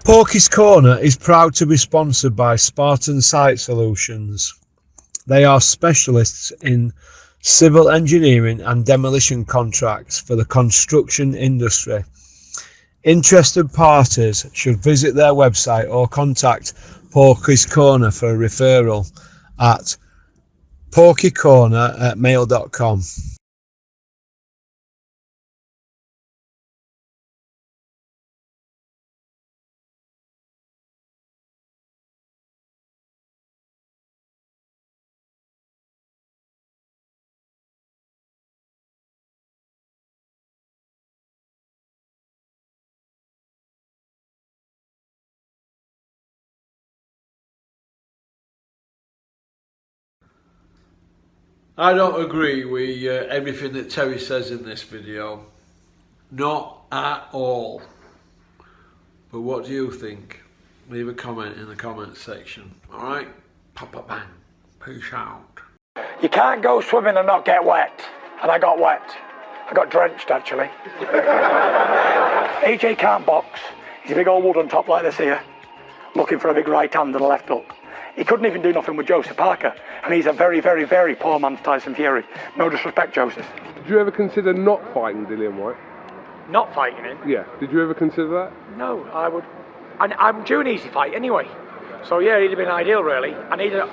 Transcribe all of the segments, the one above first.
Porky's Corner is proud to be sponsored by Spartan Site Solutions. They are specialists in civil engineering and demolition contracts for the construction industry. Interested parties should visit their website or contact Porky's Corner for a referral at porkycorner@mail.com. I don't agree with everything that Terry says in this video. Not at all. But what do you think? Leave a comment in the comment section. Alright? Papa bang. Peace out. You can't go swimming and not get wet. And I got wet. I got drenched actually. AJ can't box. He's a big old wood on top like this here. Looking for a big right hand and a left hook. He couldn't even do nothing with Joseph Parker. And he's a very, very, very poor man's Tyson Fury. No disrespect, Joseph. Did you ever consider not fighting Dillian White? Not fighting him? Yeah. Did you ever consider that? No, I would. And I'm due an easy fight anyway. So yeah, he'd have been ideal really. I need a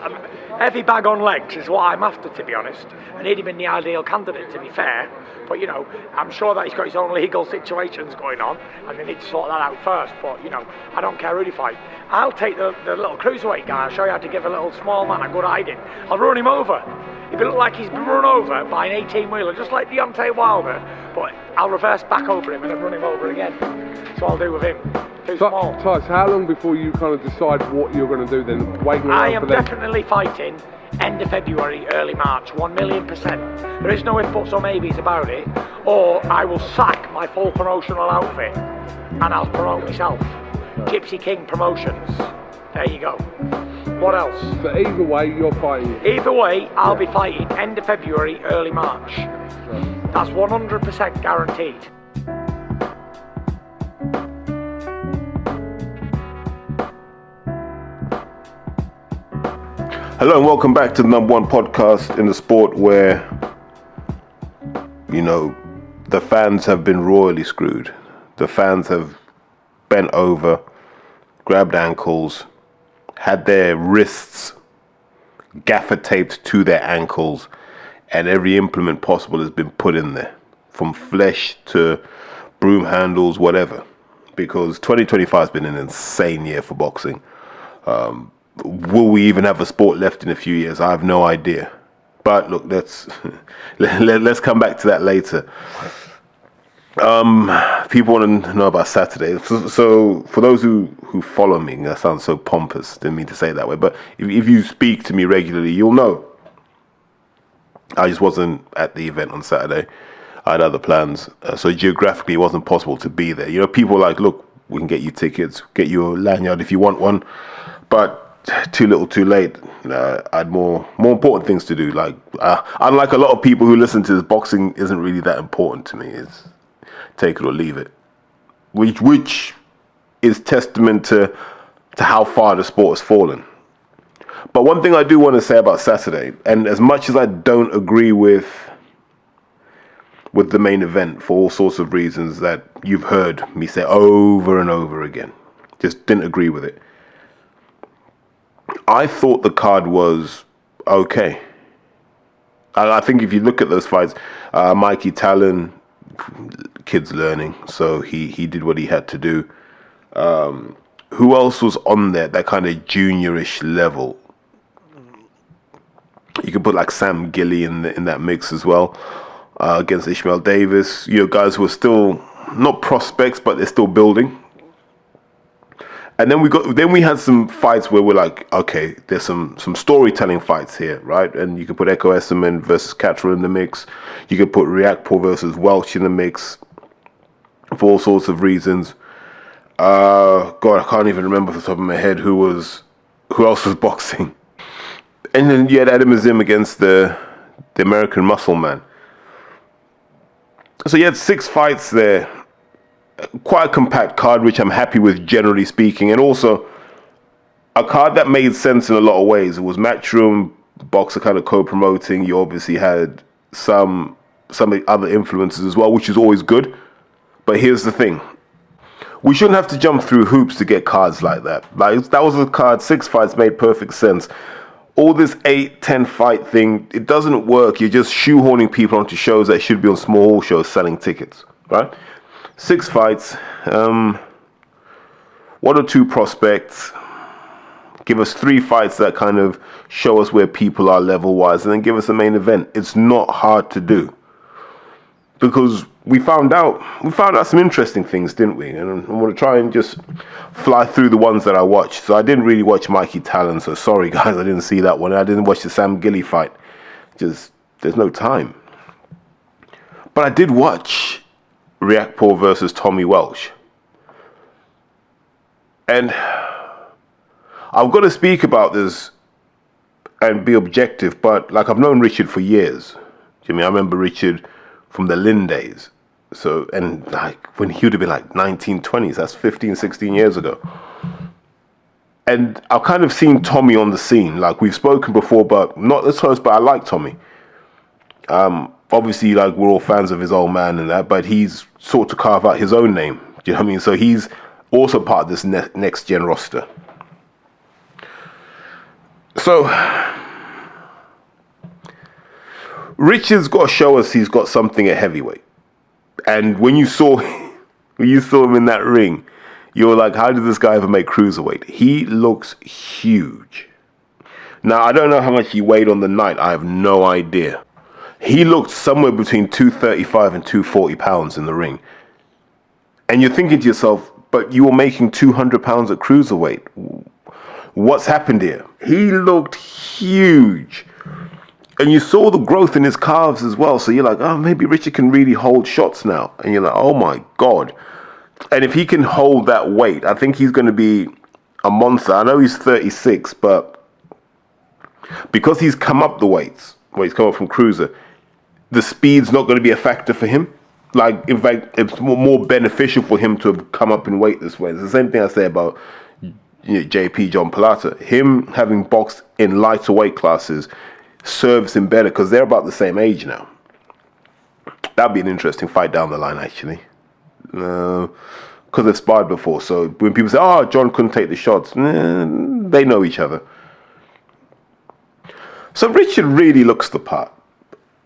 heavy bag on legs is what I'm after, to be honest. And he'd have been the ideal candidate, to be fair. But you know, I'm sure that he's got his own legal situations going on, and they need to sort that out first. But you know, I don't care who they fight. I'll take the little cruiserweight guy. I'll show you how to give a little small man a good hiding. I'll run him over. He'll look like he's been run over by an 18-wheeler, just like Deontay Wilder. But I'll reverse back over him and then run him over again. So I'll do with him. Too small. Tyson, how long before you kind of decide what you're going to do then? Waiting I around am for them? definitely fighting end of February, early March, 1,000,000%. There is no ifs, buts or maybes about it. Or I will sack my full promotional outfit and I'll promote myself. Gypsy King Promotions. There you go. What else? But either way, you're fighting. Either way, I'll be fighting end of February, early March. That's 100% guaranteed. Hello and welcome back to the #1 podcast in the sport where, you know, the fans have been royally screwed. The fans have bent over, grabbed ankles, had their wrists gaffer taped to their ankles, and every implement possible has been put in there, from flesh to broom handles, whatever, because 2025 has been an insane year for boxing. Will we even have a sport left in a few years? I have no idea. But look, let's come back to that later. People want to know about Saturday. So for those who follow me, that sounds so pompous, didn't mean to say it that way, but if you speak to me regularly, you'll know. I just wasn't at the event on Saturday. I had other plans. So geographically, it wasn't possible to be there. You know, people are like, look, we can get you tickets, get you a lanyard if you want one. But too little, too late. I had more important things to do. Like, unlike a lot of people who listen to this, boxing isn't really that important to me. It's take it or leave it, which is testament to how far the sport has fallen. But one thing I do want to say about Saturday, and as much as I don't agree with the main event for all sorts of reasons that you've heard me say over and over again, just didn't agree with it. I thought the card was okay. I think if you look at those fights, Mikey Talon, kid's learning, so he did what he had to do. Who else was on there, that kind of juniorish level? You could put like Sam Gilly in that mix as well, against Ishmael Davis. You know, guys who are still not prospects, but they're still building. And then we had some fights where we're like, okay, there's some storytelling fights here, right? And you could put Echo Esserman versus Catterall in the mix. You could put Riakpo versus Welch in the mix for all sorts of reasons. God, I can't even remember off the top of my head who else was boxing. And then you had Azim against the American Muscle Man. So you had 6 fights there. quite a compact card, which I'm happy with generally speaking, and also a card that made sense in a lot of ways. It was Matchroom, Boxer kind of co-promoting. You obviously had some other influences as well, which is always good. But here's the thing. We shouldn't have to jump through hoops to get cards like that. Like, that was a card, 6 fights made perfect sense. All this 8-10 fight thing, it doesn't work. You're just shoehorning people onto shows that should be on small shows selling tickets, right? 6 fights, 1 or 2 prospects. Give us 3 fights that kind of show us where people are level-wise, and then give us a main event. It's not hard to do. Because we found out some interesting things, didn't we? And I'm going to try and just fly through the ones that I watched. So I didn't really watch Mikey Talon, so sorry guys, I didn't see that one. I didn't watch the Sam Gilly fight. Just, there's no time. But I did watch Riakporhe versus Tommy Welch. And I've got to speak about this and be objective, but like, I've known Richard for years. Jimmy, I remember Richard from the Lynn days. So, and like when he would have been like 1920s, that's 15, 16 years ago. And I've kind of seen Tommy on the scene. Like, we've spoken before, but not as close, but I like Tommy. Obviously, like, we're all fans of his old man and that, but he's sought to carve out his own name. Do you know what I mean? So he's also part of this next gen roster. So Richard's got to show us he's got something at heavyweight. And when you saw him in that ring, you were like, how did this guy ever make cruiserweight? He looks huge. Now, I don't know how much he weighed on the night. I have no idea. He looked somewhere between 235 and 240 pounds in the ring. And you're thinking to yourself, but you were making 200 pounds at cruiserweight. What's happened here? He looked huge. And you saw the growth in his calves as well. So you're like, oh, maybe Richard can really hold shots now. And you're like, oh my God. And if he can hold that weight, I think he's going to be a monster. I know he's 36, but because he's come up the weights, he's come up from cruiser, the speed's not going to be a factor for him. Like, in fact, it's more beneficial for him to have come up in weight this way. It's the same thing I say about JP, John Pilata. Him having boxed in lighter weight classes serves him better because they're about the same age now. That'd be an interesting fight down the line, actually. Because they've sparred before. So when people say, oh, John couldn't take the shots, they know each other. So Richard really looks the part.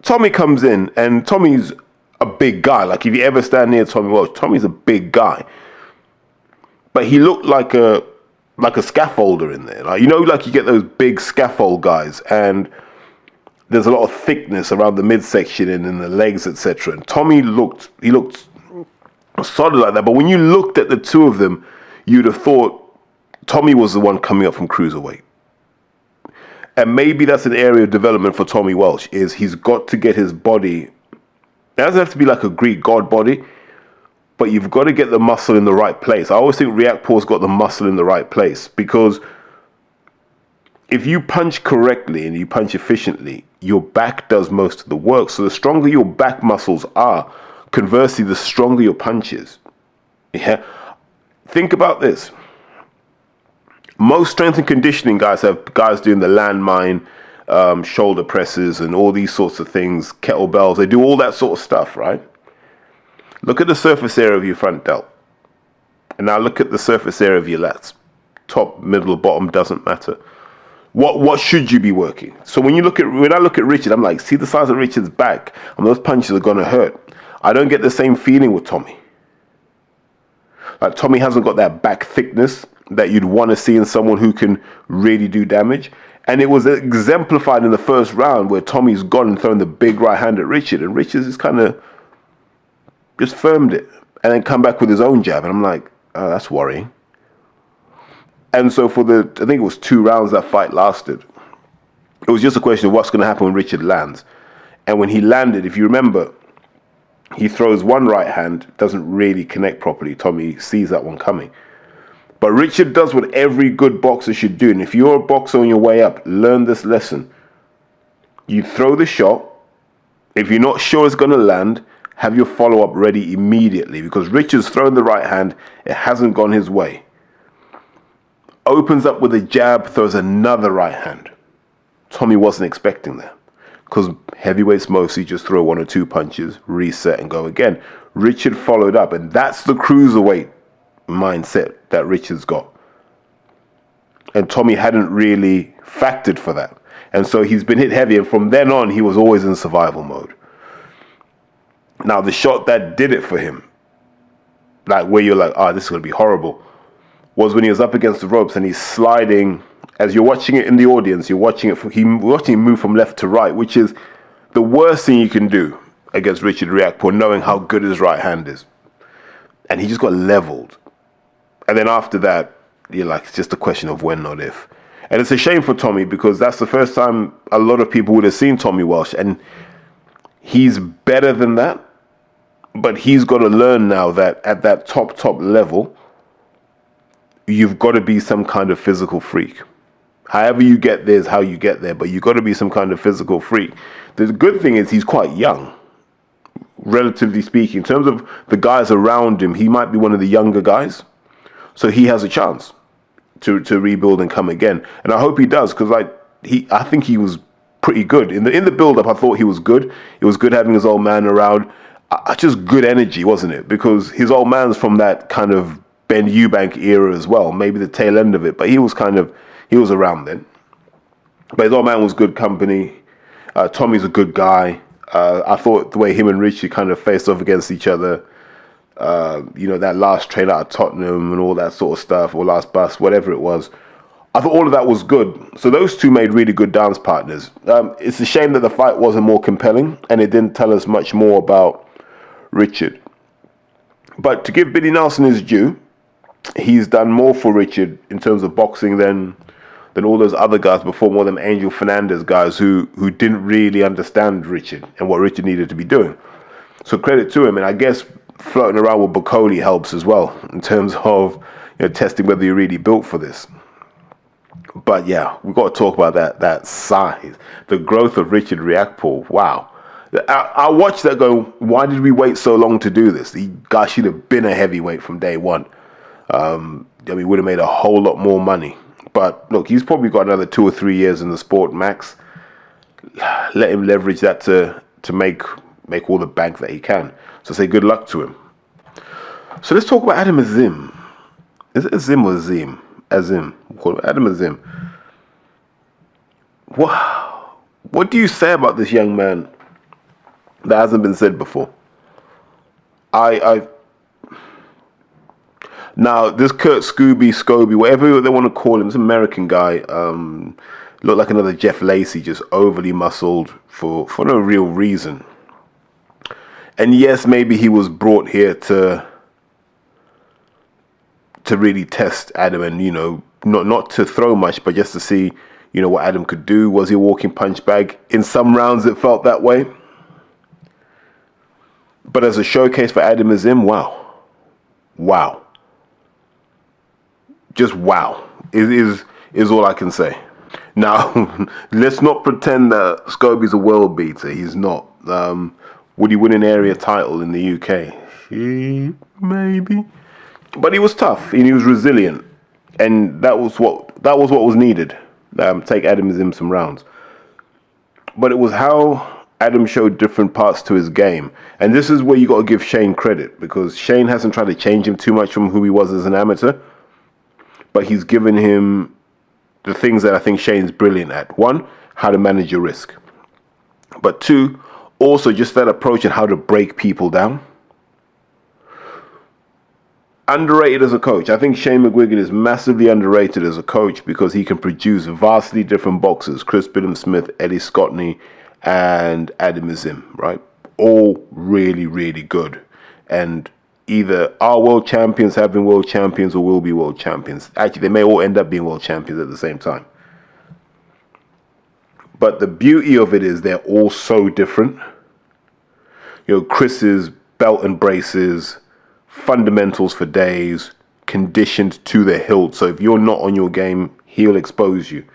Tommy comes in, and Tommy's a big guy. Like, if you ever stand near Tommy Welch, Tommy's a big guy. But he looked like a scaffolder in there. Like, you know, like you get those big scaffold guys, and there's a lot of thickness around the midsection and in the legs, etc. And Tommy looked solid like that. But when you looked at the two of them, you'd have thought Tommy was the one coming up from cruiserweight. And maybe that's an area of development for Tommy Welch, is he's got to get his body. It doesn't have to be like a Greek god body, but you've got to get the muscle in the right place. I always think Riakporhe's got the muscle in the right place, because if you punch correctly and you punch efficiently, your back does most of the work. So the stronger your back muscles are, conversely, the stronger your punches. Yeah. Think about this. Most strength and conditioning guys have guys doing the landmine, shoulder presses and all these sorts of things, kettlebells. They do all that sort of stuff, right? Look at the surface area of your front delt. And now look at the surface area of your lats. Top, middle, bottom, doesn't matter. What should you be working? So when I look at Richard, I'm like, see the size of Richard's back, and those punches are going to hurt. I don't get the same feeling with Tommy. Like, Tommy hasn't got that back thickness that you'd want to see in someone who can really do damage. And it was exemplified in the first round where Tommy's gone and thrown the big right hand at Richard, and Richard's just kind of just firmed it and then come back with his own jab. And I'm like, oh, that's worrying. And so for I think it was 2 rounds that fight lasted. It was just a question of what's going to happen when Richard lands. And when he landed, if you remember, he throws one right hand, doesn't really connect properly. Tommy sees that one coming. But Richard does what every good boxer should do. And if you're a boxer on your way up, learn this lesson. You throw the shot. If you're not sure it's going to land, have your follow-up ready immediately, because Richard's thrown the right hand, it hasn't gone his way. Opens up with a jab, throws another right hand. Tommy wasn't expecting that, because heavyweights mostly just throw 1 or 2 punches, reset, and go again. Richard followed up, and that's the cruiserweight mindset that Richard's got. And Tommy hadn't really factored for that. And so he's been hit heavy, and from then on, he was always in survival mode. Now, the shot that did it for him, like where you're like, this is going to be horrible, was when he was up against the ropes and he's sliding. As you're watching it in the audience, you're watching him move from left to right, which is the worst thing you can do against Richard Riakporhe, knowing how good his right hand is. And he just got leveled. And then after that, you're like, it's just a question of when, not if. And it's a shame for Tommy, because that's the first time a lot of people would have seen Tommy Welch. And he's better than that. But he's got to learn now that at that top level, you've got to be some kind of physical freak. However you get there is how you get there, but you've got to be some kind of physical freak. The good thing is he's quite young, relatively speaking. In terms of the guys around him, he might be one of the younger guys. So he has a chance to rebuild and come again. And I hope he does, because I think he was pretty good. In the build-up, I thought he was good. It was good having his old man around. Just good energy, wasn't it? Because his old man's from that kind of Ben Eubank era as well, maybe the tail end of it. But he was around then. But his old man was good company. Tommy's a good guy. I thought the way him and Richie kind of faced off against each other, that last train out of Tottenham and all that sort of stuff, or last bus, whatever it was, I thought all of that was good. So those two made really good dance partners. It's a shame that the fight wasn't more compelling and it didn't tell us much more about Richard. But to give Billy Nelson his due, he's done more for Richard in terms of boxing than all those other guys before, more than Angel Fernandez guys who didn't really understand Richard and what Richard needed to be doing. So credit to him, and I guess floating around with Bacoli helps as well in terms of testing whether you're really built for this. But yeah, we've got to talk about that size, the growth of Richard Riakporhe. Wow. I watched that going, why did we wait so long to do this? The guy should have been a heavyweight from day one. He would have made a whole lot more money. But look, he's probably got another 2 or 3 years in the sport max. Let him leverage that to make all the bank that he can. So say good luck to him. So let's talk about Adam Azim. Is it Azim or Azim? Azim. We'll call him Adam Azim. What do you say about this young man that hasn't been said before? Now, this Kurt Scooby, whatever they want to call him, this American guy, looked like another Jeff Lacey, just overly muscled for no real reason. And yes, maybe he was brought here to really test Adam and, not to throw much, but just to see, what Adam could do. Was he a walking punch bag? In some rounds, it felt that way. But as a showcase for Adam Azim, wow. Just wow is all I can say. Now, let's not pretend that Scobie's a world beater. He's not. Would he win an area title in the UK? Maybe. But he was tough and he was resilient, and that was what was needed. Take Adam Azim some rounds. But it was how Adam showed different parts to his game, and this is where you got to give Shane credit, because Shane hasn't tried to change him too much from who he was as an amateur. But he's given him the things that I think Shane's brilliant at. 1, how to manage your risk. But 2, also just that approach and how to break people down. Underrated as a coach. I think Shane McGuigan is massively underrated as a coach because he can produce vastly different boxers. Chris Billum-Smith, Eddie Scotney, and Adam Azim, right? All really, really good. And either are world champions, have been world champions, or will be world champions. Actually, they may all end up being world champions at the same time. But the beauty of it is they're all so different. Chris's belt and braces, fundamentals for days, conditioned to the hilt. So if you're not on your game, he'll expose you.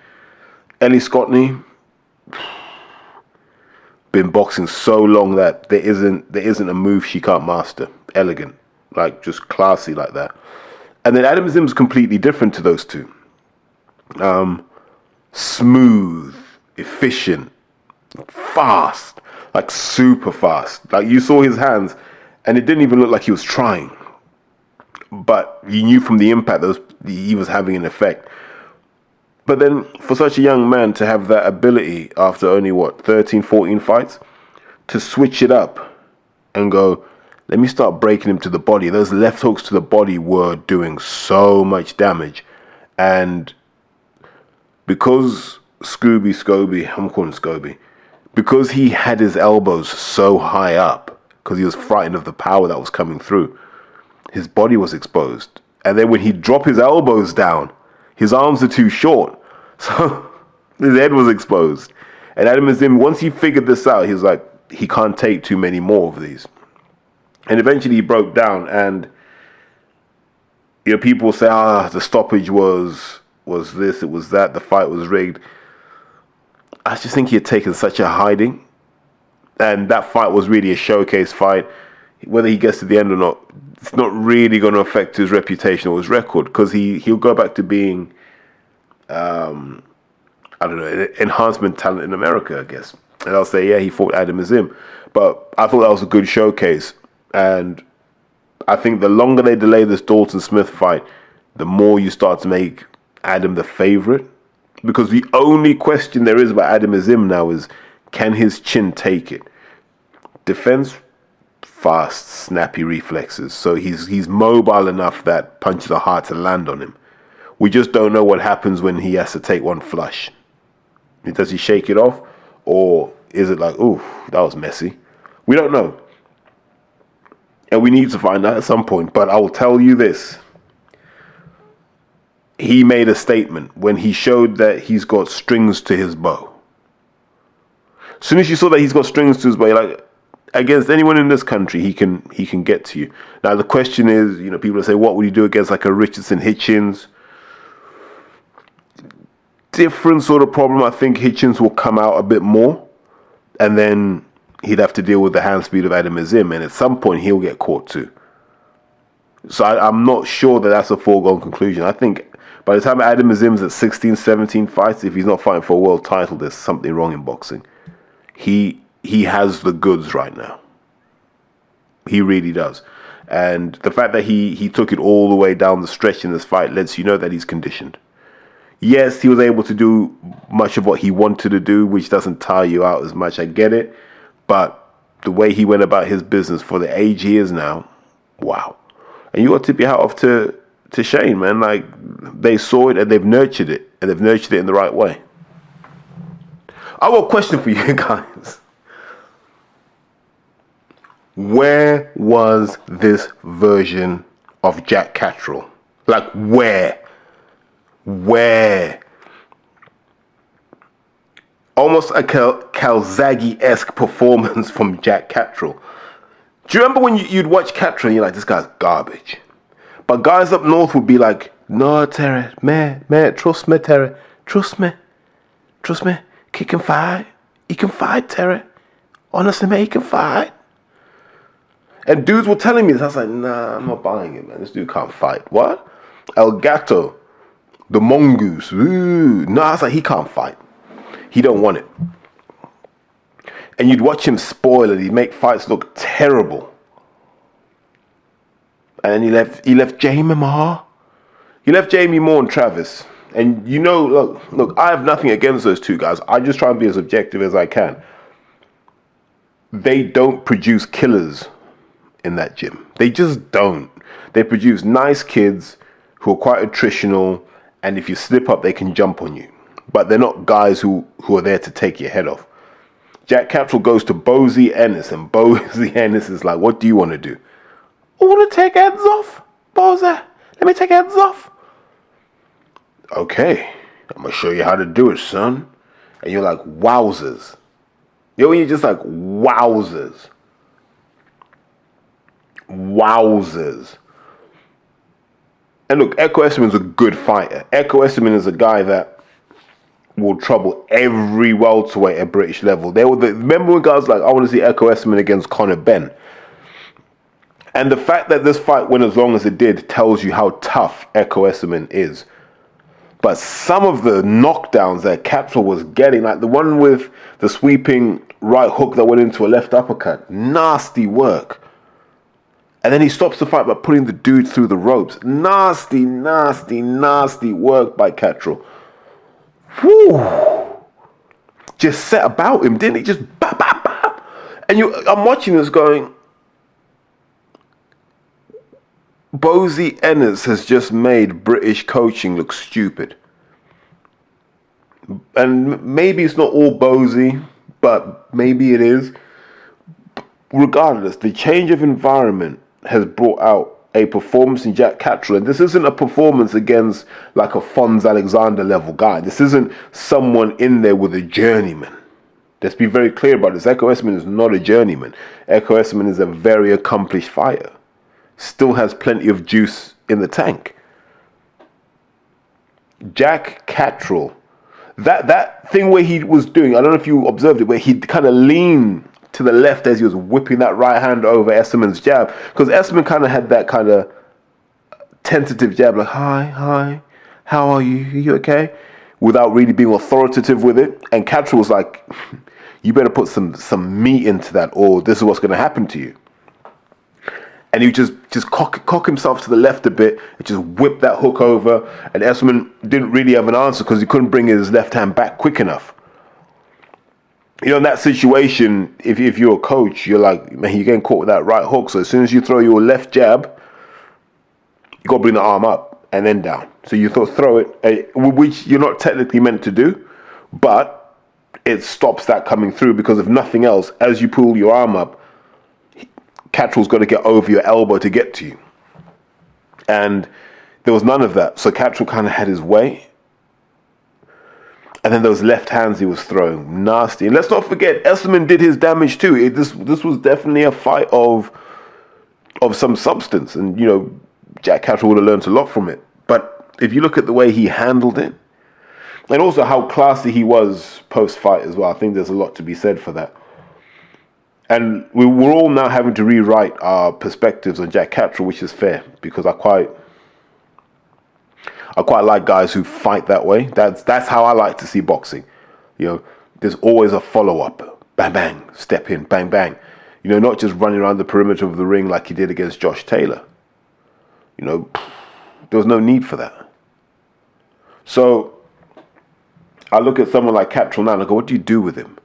Ellie Scotney, been boxing so long that there isn't a move she can't master. Elegant, like just classy like that. And then Adam Azim's completely different to those two. Smooth, efficient, fast, like super fast. Like you saw his hands, and it didn't even look like he was trying. But you knew from the impact that he was having an effect. But then for such a young man to have that ability after only, 13, 14 fights, to switch it up and go, let me start breaking him to the body. Those left hooks to the body were doing so much damage. And because Scooby, I'm calling him Scooby, because he had his elbows so high up, because he was frightened of the power that was coming through, his body was exposed. And then when he dropped his elbows down, his arms are too short, so his head was exposed. And Adam Azim, once he figured this out, he was like, he can't take too many more of these. And eventually he broke down, and people say, the stoppage was this, it was that, the fight was rigged. I just think he had taken such a hiding, and that fight was really a showcase fight. Whether he gets to the end or not, it's not really going to affect his reputation or his record, because he'll go back to being, enhancement talent in America, I guess. And I'll say, yeah, he fought Adam Azim. But I thought that was a good showcase. And I think the longer they delay this Dalton Smith fight, the more you start to make Adam the favorite. Because the only question there is about Adam Azim now is, can his chin take it? Defense, fast, snappy reflexes. So he's mobile enough that punches are hard to land on him. We just don't know what happens when he has to take one flush. Does he shake it off? Or is it like, ooh, that was messy? We don't know. And we need to find out at some point. But I will tell you this. He made a statement when he showed that he's got strings to his bow. As soon as you saw that he's got strings to his bow, you're like, against anyone in this country, he can get to you. Now the question is, people say, what would you do against like a Richardson Hitchens? Different sort of problem. I think Hitchens will come out a bit more, and then he'd have to deal with the hand speed of Adam Azim, and at some point he'll get caught too. So I'm not sure that that's a foregone conclusion. I think by the time Adam Azim's at 16, 17 fights, if he's not fighting for a world title, there's something wrong in boxing. He has the goods right now. He really does. And the fact that he took it all the way down the stretch in this fight lets you know that he's conditioned. Yes, he was able to do much of what he wanted to do, which doesn't tire you out as much. I get it. But the way he went about his business for the age he is now, wow. And you got to tip your hat off to Shane, man. Like, they saw it and they've nurtured it. And they've nurtured it in the right way. I got a question for you guys. Where was this version of Jack Catterall? Like, where? Almost a Calzaghe-esque performance from Jack Catterall. Do you remember when you'd watch Catterall and you're like, this guy's garbage? But guys up north would be like, no, Terry, man, trust me, Terry. Trust me. He can fight. He can fight, Terry. Honestly, man, he can fight. And dudes were telling me this. I was like, nah, I'm not buying it, man. This dude can't fight. What? El Gato. The mongoose. Ooh. No, I was like, he can't fight. He don't want it. And you'd watch him spoil it. He'd make fights look terrible. And then he left Jamie Moore. He left Jamie Moore and Travis. And look, I have nothing against those two guys. I just try and be as objective as I can. They don't produce killers in that gym. They just don't. They produce nice kids who are quite attritional, and if you slip up, they can jump on you. But they're not guys who are there to take your head off. Jack Catterall goes to Bozy Ennis, and Bozy Ennis is like, what do you want to do? I want to take heads off, Bozy. Let me take heads off. Okay, I'm going to show you how to do it, son. And you're like, wowzers. When you're just like, wowzers. Wowzers. And look, Echo Esteman's a good fighter. Echo Esteman is a guy that will trouble every welterweight at British level. Remember when guys like, I want to see Echo Esserman against Conor Benn. And the fact that this fight went as long as it did tells you how tough Echo Esserman is. But some of the knockdowns that Catterall was getting, like the one with the sweeping right hook that went into a left uppercut, nasty work. And then he stops the fight by putting the dude through the ropes. Nasty, nasty, nasty work by Catterall. Whew. Just set about him, didn't he? Just bap, bap, bap. And I'm watching this going, Bozy Ennis has just made British coaching look stupid. And maybe it's not all Bozy, but maybe it is. Regardless, the change of environment has brought out a performance in Jack Catterall. And this isn't a performance against like a Fonz Alexander level guy. This isn't someone in there with a journeyman. Let's be very clear about this. Echo Esserman is not a journeyman. Echo Esserman is a very accomplished fighter. Still has plenty of juice in the tank. Jack Catterall, that thing where he was doing, I don't know if you observed it, where he kind of leaned to the left as he was whipping that right hand over Esserman's jab, because Esserman kind of had that kind of tentative jab, like, hi, how are you? Are you okay? Without really being authoritative with it. And Catterall was like, you better put some meat into that, or this is what's going to happen to you. And he just cock himself to the left a bit and just whip that hook over. And Esserman didn't really have an answer because he couldn't bring his left hand back quick enough. You know, in that situation, if you're a coach, you're like, man, you're getting caught with that right hook. So as soon as you throw your left jab, you got to bring the arm up and then down. So you throw it, which you're not technically meant to do, but it stops that coming through, because if nothing else, as you pull your arm up, Catterall's got to get over your elbow to get to you. And there was none of that. So Catterall kind of had his way. And then those left hands he was throwing, nasty. And let's not forget, Esserman did his damage too. This was definitely a fight of some substance. And, you know, Jack Catterall would have learned a lot from it. But if you look at the way he handled it, and also how classy he was post-fight as well, I think there's a lot to be said for that. And we're all now having to rewrite our perspectives on Jack Catterall, which is fair, because I quite like guys who fight that way. That's how I like to see boxing. You know, there's always a follow-up. Bang, bang, step in, bang, bang. You know, not just running around the perimeter of the ring like he did against Josh Taylor. You know, there was no need for that. So I look at someone like Catterall now and I go, what do you do with him?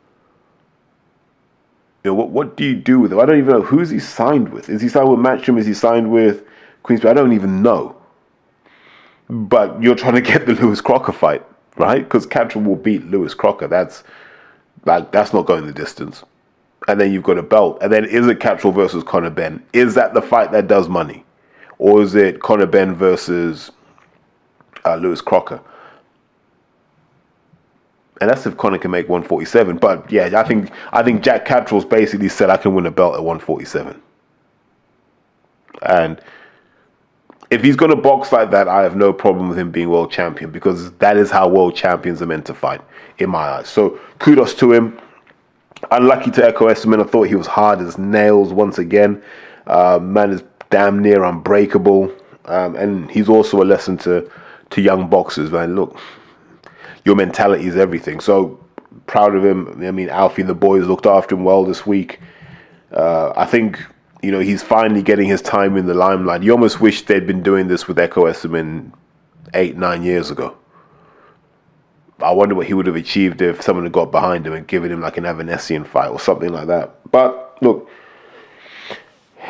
You know, what do you do with him? I don't even know. Who's he signed with? Is he signed with Matchroom? Is he signed with Queensberry? I don't even know. But you're trying to get the Lewis Crocker fight, right? Because Catterall will beat Lewis Crocker. That's not going the distance. And then you've got a belt. And then is it Catterall versus Conor Benn? Is that the fight that does money? Or is it Conor Benn versus Lewis Crocker? And that's if Conor can make 147. But yeah, I think Jack Catterall's basically said I can win a belt at 147. And if he's going to box like that, I have no problem with him being world champion, because that is how world champions are meant to fight, in my eyes. So kudos to him. Unlucky to Echo Esserman. I thought he was hard as nails once again. Man is damn near unbreakable. And he's also a lesson to young boxers, man. Look, your mentality is everything. So proud of him. I mean, Alfie and the boys looked after him well this week. I think, you know, he's finally getting his time in the limelight. You almost wish they'd been doing this with Echo Esserman 8-9 years ago. I wonder what he would have achieved if someone had got behind him and given him like an Evanescence fight or something like that. But look,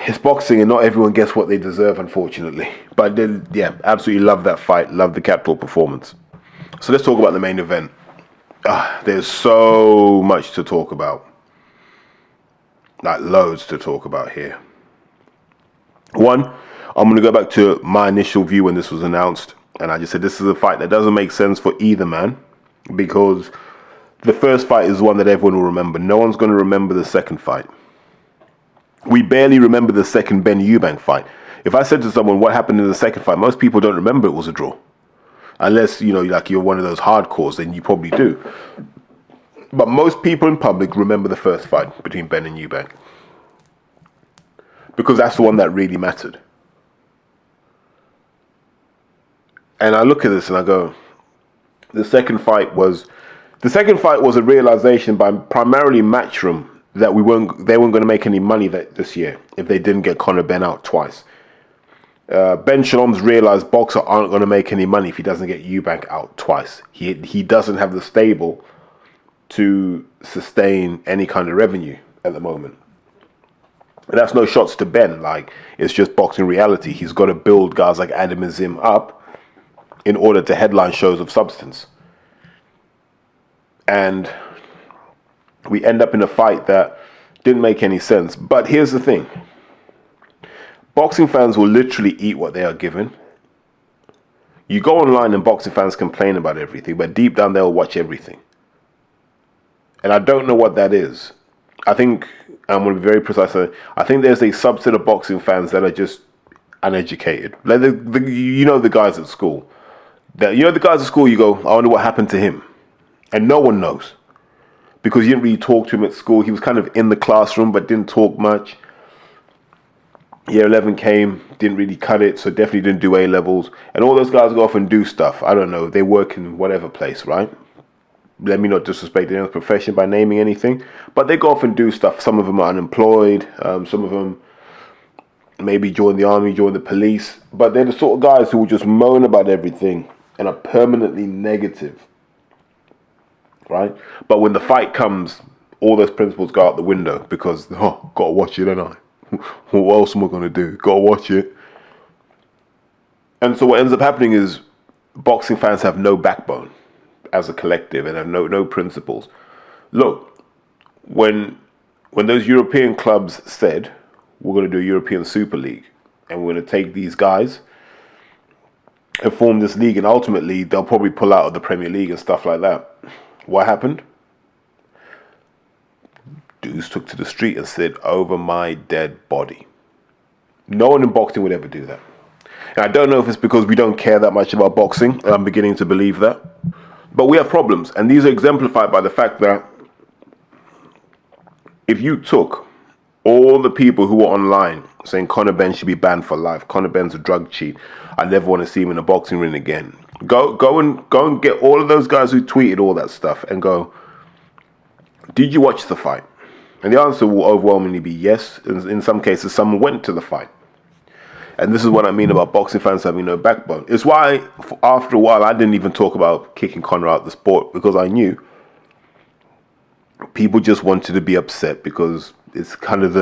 it's boxing and not everyone gets what they deserve, unfortunately. But then, yeah, absolutely love that fight. Love the Catterall performance. So let's talk about the main event. There's so much to talk about. Like loads to talk about here. One, I'm going to go back to my initial view when this was announced. And I just said this is a fight that doesn't make sense for either man, because the first fight is one that everyone will remember. No one's going to remember the second fight. We barely remember the second Ben Eubank fight. If I said to someone what happened in the second fight, most people don't remember it was a draw. Unless, like you're one of those hardcores, then you probably do. But most people in public remember the first fight between Ben and Eubank. Because that's the one that really mattered. And I look at this and I go, the second fight was a realization by primarily Matchroom that they weren't going to make any money this year if they didn't get Conor Benn out twice. Ben Shalom's realized boxer aren't going to make any money if he doesn't get Eubank out twice. He doesn't have the stable to sustain any kind of revenue at the moment. And that's no shots to Ben. Like, it's just boxing reality. He's got to build guys like Adam and Azim up in order to headline shows of substance. And we end up in a fight that didn't make any sense. But here's the thing. Boxing fans will literally eat what they are given. You go online and boxing fans complain about everything, but deep down they'll watch everything. And I don't know what that is. I think, I'm going to be very precise, I think there's a subset of boxing fans that are just uneducated. Like the guys at school. The guys at school, you go, I wonder what happened to him. And no one knows. Because you didn't really talk to him at school. He was kind of in the classroom, but didn't talk much. Year 11 came, didn't really cut it, so definitely didn't do A-levels. And all those guys go off and do stuff. I don't know, they work in whatever place, right? Let me not disrespect their profession by naming anything. But they go off and do stuff. Some of them are unemployed. Some of them maybe join the army, join the police. But they're the sort of guys who will just moan about everything and are permanently negative. Right? But when the fight comes, all those principles go out the window because, gotta watch it, don't I? What else am I going to do? Gotta watch it. And so what ends up happening is boxing fans have no backbone as a collective and have no principles. Look, when those European clubs said, we're going to do a European Super League and we're going to take these guys and form this league, and ultimately they'll probably pull out of the Premier League and stuff like that. What happened? Dudes took to the street and said, over my dead body. No one in boxing would ever do that. And I don't know if it's because we don't care that much about boxing, and I'm beginning to believe that. But we have problems, and these are exemplified by the fact that if you took all the people who were online saying Conor Benn should be banned for life, Conor Benn's a drug cheat, I never want to see him in a boxing ring again. Go and get all of those guys who tweeted all that stuff and go, did you watch the fight? And the answer will overwhelmingly be yes. In some cases, someone went to the fight. And this is what I mean about boxing fans having no backbone. It's why, after a while, I didn't even talk about kicking Conor out of the sport, because I knew people just wanted to be upset because it's kind of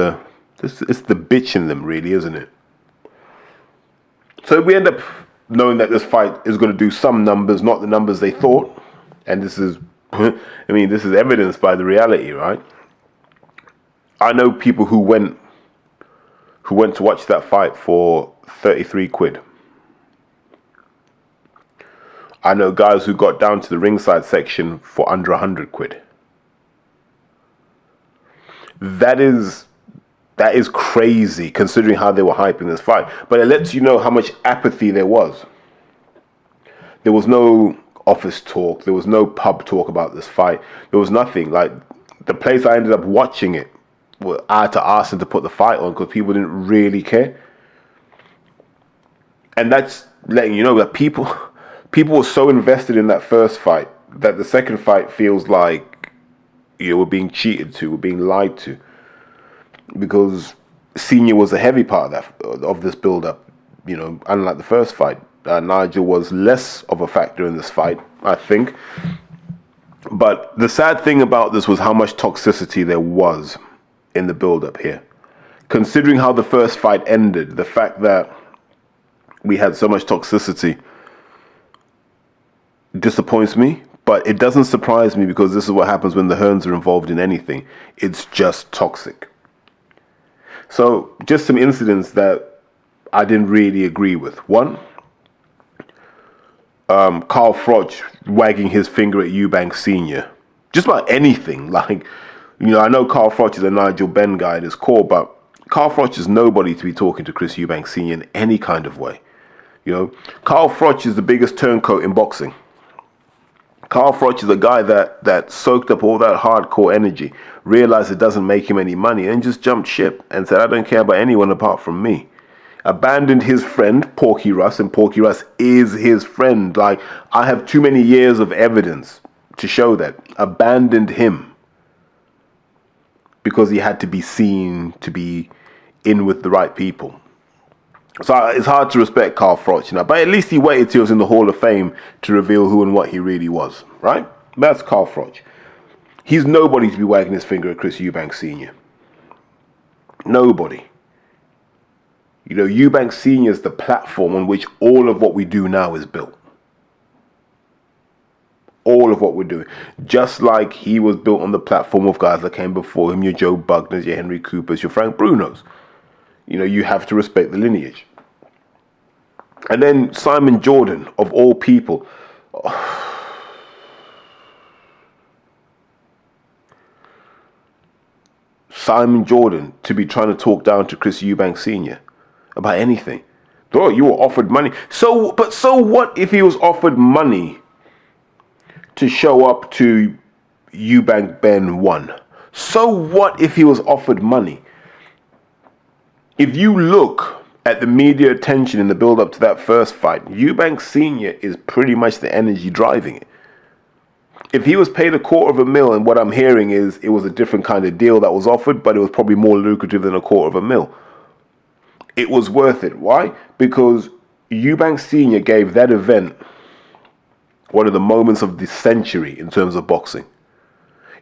it's the bitch in them, really, isn't it? So we end up knowing that this fight is going to do some numbers, not the numbers they thought. And this is, this is evidenced by the reality, right? I know people who went to watch that fight for 33 quid. I know guys who got down to the ringside section for under 100 quid. That is crazy considering how they were hyping this fight. But it lets you know how much apathy there was. There was no office talk. There was no pub talk about this fight. There was nothing. Like, the place I ended up watching it, I had to ask them to put the fight on because people didn't really care. And that's letting you know that people were so invested in that first fight that the second fight feels like we're being cheated to, we're being lied to. Because Senior was a heavy part of this build-up. Unlike the first fight, Nigel was less of a factor in this fight, I think. But the sad thing about this was how much toxicity there was in the build-up here. Considering how the first fight ended, the fact that we had so much toxicity disappoints me, but it doesn't surprise me because this is what happens when the Hearns are involved in anything. It's just toxic. So, just some incidents that I didn't really agree with. One, Carl Froch wagging his finger at Eubank Sr. Just about anything. Like, I know Carl Froch is a Nigel Benn guy at his core, but Carl Froch is nobody to be talking to Chris Eubank Sr. in any kind of way. You know, Carl Froch is the biggest turncoat in boxing. Carl Froch is a guy that soaked up all that hardcore energy, realized it doesn't make him any money, and just jumped ship and said, I don't care about anyone apart from me. Abandoned his friend, Porky Russ, and Porky Russ is his friend. Like, I have too many years of evidence to show that. Abandoned him because he had to be seen to be in with the right people. So it's hard to respect Carl Froch, you know, but at least he waited till he was in the Hall of Fame to reveal who and what he really was, right? That's Carl Froch. He's nobody to be wagging his finger at Chris Eubank Sr. Nobody. You know, Eubank Sr. is the platform on which all of what we do now is built. All of what we're doing. Just like he was built on the platform of guys that came before him, your Joe Bugners, your Henry Coopers, your Frank Brunos. You know, you have to respect the lineage. And then Simon Jordan, of all people. Simon Jordan to be trying to talk down to Chris Eubank Sr. about anything. Oh, you were offered money. So what if he was offered money to show up to Eubank Ben 1? So what if he was offered money? If you look at the media attention in the build-up to that first fight, Eubank Sr. is pretty much the energy driving it. If he was paid $250,000, and what I'm hearing is it was a different kind of deal that was offered, but it was probably more lucrative than $250,000. It was worth it. Why? Because Eubank Sr. gave that event one of the moments of the century in terms of boxing.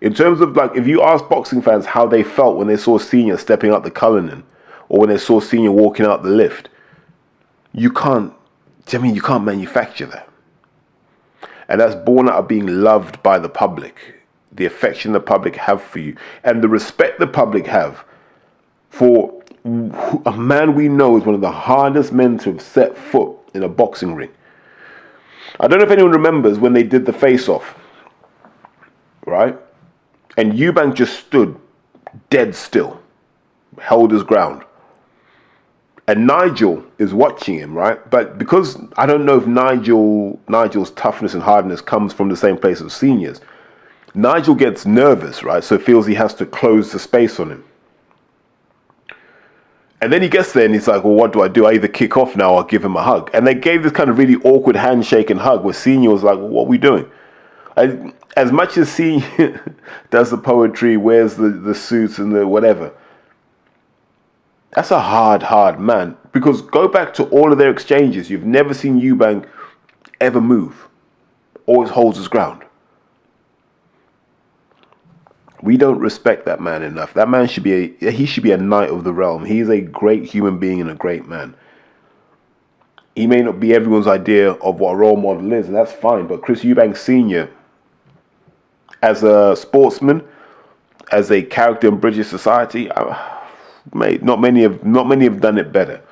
In terms of, like, if you ask boxing fans how they felt when they saw Sr. stepping up the Cullinan, or when they saw Sr. walking out the lift, you can't manufacture that. And that's born out of being loved by the public, the affection the public have for you, and the respect the public have for a man we know is one of the hardest men to have set foot in a boxing ring. I don't know if anyone remembers when they did the face-off, right? And Eubank just stood dead still, held his ground. And Nigel is watching him, right? But because I don't know if Nigel's toughness and hardness comes from the same place as Senior's, Nigel gets nervous, right? So feels he has to close the space on him. And then he gets there and he's like, well, what do? I either kick off now or give him a hug. And they gave this kind of really awkward handshake and hug where Senior was like, well, what are we doing? As much as Senior does the poetry, wears the suits and the whatever, that's a hard man. Because go back to all of their exchanges. You've never seen Eubank ever move. Always holds his ground. We don't respect that man enough. That man should be a knight of the realm. He is a great human being and a great man. He may not be everyone's idea of what a role model is, and that's fine. But Chris Eubank Sr., as a sportsman, as a character in British society, mate, not many have done it better.